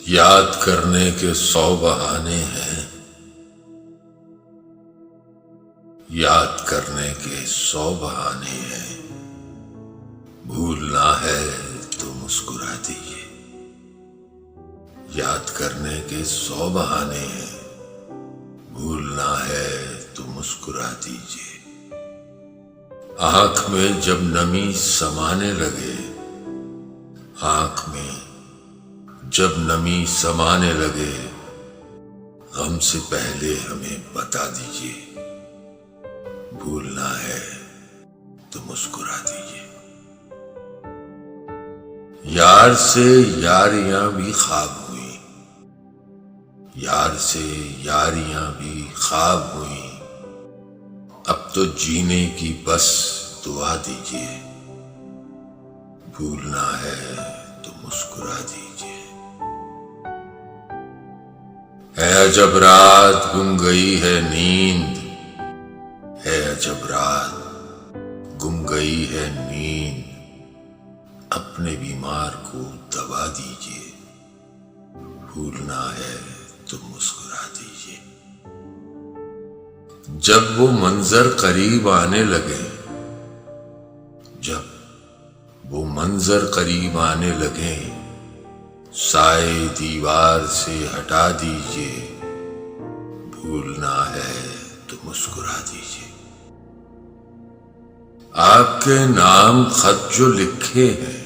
یاد کرنے کے 100 بہانے ہیں، یاد کرنے کے 100 بہانے ہیں، بھولنا ہے تو مسکرا دیجیے۔ یاد کرنے کے 100 بہانے ہیں، بھولنا ہے تو مسکرا دیجیے۔ آنکھ میں جب نمی سمانے لگے، آنکھ میں جب نمی سمانے لگے، غم سے پہلے ہمیں بتا دیجیے۔ بھولنا ہے تو مسکرا دیجیے۔ یار سے یاریاں بھی خواب ہوئی، یار سے یاریاں بھی خواب ہوئی، اب تو جینے کی بس دعا دیجیے۔ بھولنا ہے تو مسکرا دیجیے۔ ہے عجب رات گم گئی ہے نیند، ہے عجب رات گم گئی ہے نیند، اپنے بیمار کو دوا دیجیے۔ بھولنا ہے تو مسکرا دیجیے۔ جب وہ منظر قریب آنے لگے، جب وہ منظر قریب آنے لگے، سائے دیوار سے ہٹا دیجیے۔ بھولنا ہے تو مسکرا دیجیے۔ آپ کے نام خط جو لکھے ہیں،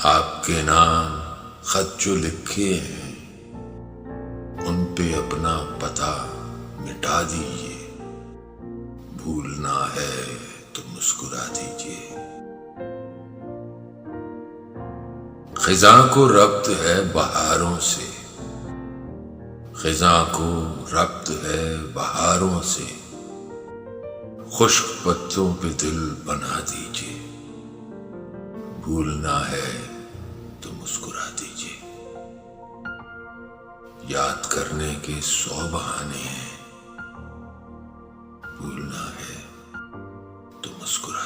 آپ کے نام خط جو لکھے ہیں، ان پہ اپنا پتہ مٹا دیجیے۔ بھولنا ہے تو مسکرا دیجیے۔ خزاں کو ربط ہے بہاروں سے، خزاں کو ربط ہے بہاروں سے، خشک پتوں پہ دل بنا دیجیے۔ بھولنا ہے تو مسکرا دیجیے۔ یاد کرنے کے 100 بہانے ہیں، بھولنا ہے تو مسکرا